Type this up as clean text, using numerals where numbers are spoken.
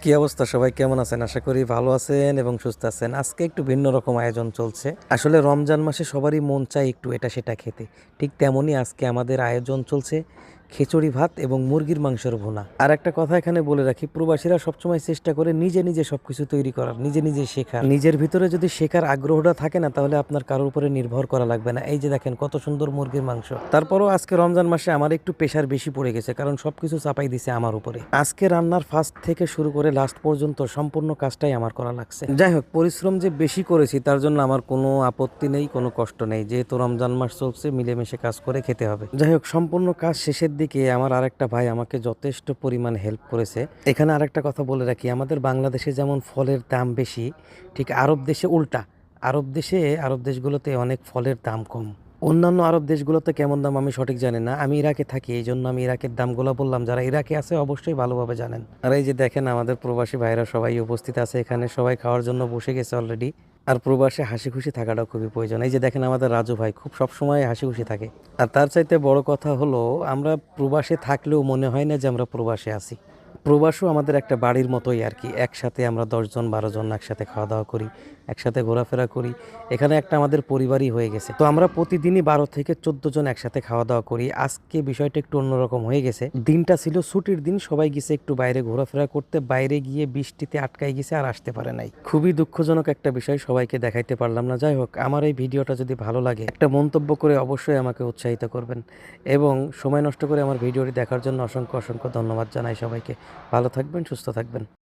কি অবস্থা, সবাই কেমন আছেন? আশা করি ভালো আছেন এবং সুস্থ আছেন। আজকে একটু ভিন্ন রকম আয়োজন চলছে। আসলে রমজান মাসে সবারই মন চায় একটু এটা সেটা খেতে। ঠিক তেমনই আজকে আমাদের আয়োজন চলছে খিচুড়ি ভাত এবং মুরগির মাংসের ভুনা। আর একটা কথা এখানে বলে রাখি, প্রবাসীরা সবসময় চেষ্টা করে নিজে নিজে সবকিছু তৈরি করার, নিজে নিজে শেখার। নিজের ভিতরে যদি শেখার আগ্রহটা থাকে না, তাহলে আপনার কারোর উপরে নির্ভর করা লাগবে না। এই যে দেখেন কত সুন্দর মুরগির মাংস। তারপরও আজকে রমজান মাসে আমার একটু প্রেশার বেশি পড়ে গেছে, কারণ সবকিছু চাপাই দিছে আমার উপরে। আজকে রান্নার ফার্স্ট থেকে শুরু করে লাস্ট পর্যন্ত সম্পূর্ণ কাজটাই আমার করা লাগছে। যাই হোক, পরিশ্রম যে বেশি করেছি তার জন্য আমার কোনো আপত্তি নেই, কোনো কষ্ট নেই, যেহেতু রমজান মাস চলছে, মিলেমিশে কাজ করে খেতে হবে। যাই হোক, সম্পূর্ণ কাজ শেষের দিকে আমার আরেকটা ভাই আমাকে যথেষ্ট পরিমাণ হেল্প করেছে। এখানে আরেকটা কথা বলে রাখি, আমাদের বাংলাদেশে যেমন ফলের দাম বেশি, ঠিক আরব দেশে উল্টা। আরব দেশগুলোতে অনেক ফলের দাম কম। অন্যান্য আরব দেশগুলোতে কেমন দাম আমি সঠিক জানি না, আমি ইরাকে থাকি, এই জন্য আমি ইরাকের দামগুলো বললাম। যারা ইরাকে আছে অবশ্যই ভালোভাবে জানেন। আর এই যে দেখেন আমাদের প্রবাসী ভাইরা সবাই উপস্থিত আছে এখানে, সবাই খাওয়ার জন্য বসে গেছে অলরেডি। আর প্রবাসে হাসি খুশি থাকাটাও খুবই প্রয়োজন। এই যে দেখেন আমাদের রাজু ভাই খুব সবসময় হাসি খুশি থাকে। আর তার চাইতে বড় কথা হলো, আমরা প্রবাসে থাকলেও মনে হয় না যে আমরা প্রবাসে আছি। প্রবাসও আমাদের একটা বাড়ির মতোই আর কি। একসাথে আমরা 10 জন 12 জন একসাথে খাওয়া দাওয়া করি, একসাথে ঘোরাফেরা করি। এখানে একটা আমাদের পরিবারই হয়ে গেছে। তো আমরা প্রতিদিনই 12 থেকে 14 জন একসাথে খাওয়া দাওয়া করি। আজকে বিষয়টা একটু অন্যরকম হয়ে গেছে। দিনটা ছিল ছুটির দিন, সবাই গেছে একটু বাইরে ঘোরাফেরা করতে, বাইরে গিয়ে বৃষ্টিতে আটকাই গেছে আর আসতে পারে নাই। খুবই দুঃখজনক একটা বিষয়, সবাইকে দেখাইতে পারলাম না। যাই হোক, আমার এই ভিডিওটা যদি ভালো লাগে একটা মন্তব্য করে অবশ্যই আমাকে উৎসাহিত করবেন, এবং সময় নষ্ট করে আমার ভিডিওটি দেখার জন্য অসংখ্য অসংখ্য ধন্যবাদ জানাই সবাইকে। ভালো থাকবেন, সুস্থ থাকবেন।